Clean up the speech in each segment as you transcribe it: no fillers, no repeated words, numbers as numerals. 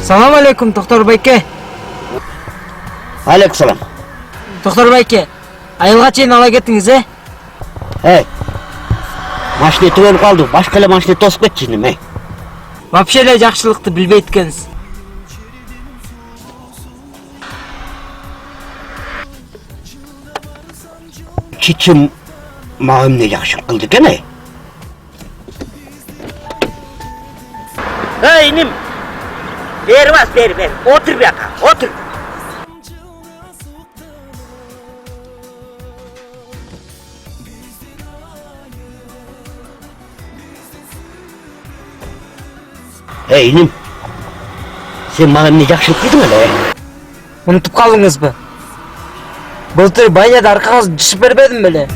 Салам алейкум, Тоқтар байке. Алейкум салам. Тоқтар байке, айылға чейін ала кетіңіз, Машина түгел қалды. Башқа эле машина тосып кетчи неме? Вообще эле жакшылыкты билбейт экенсиз. Чичим мага эмне жакшылык кылды экен, иним. Бери бас, бери. Отур бияка, отур. Иним. Сен мага эмне жакшылык кылдың эле? Унутуп калдыңызбы? Былтыр баняда аркаңызды жышып бербедим беле?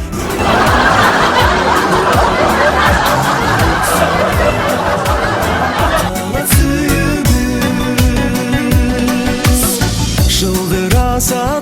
Жылдыраса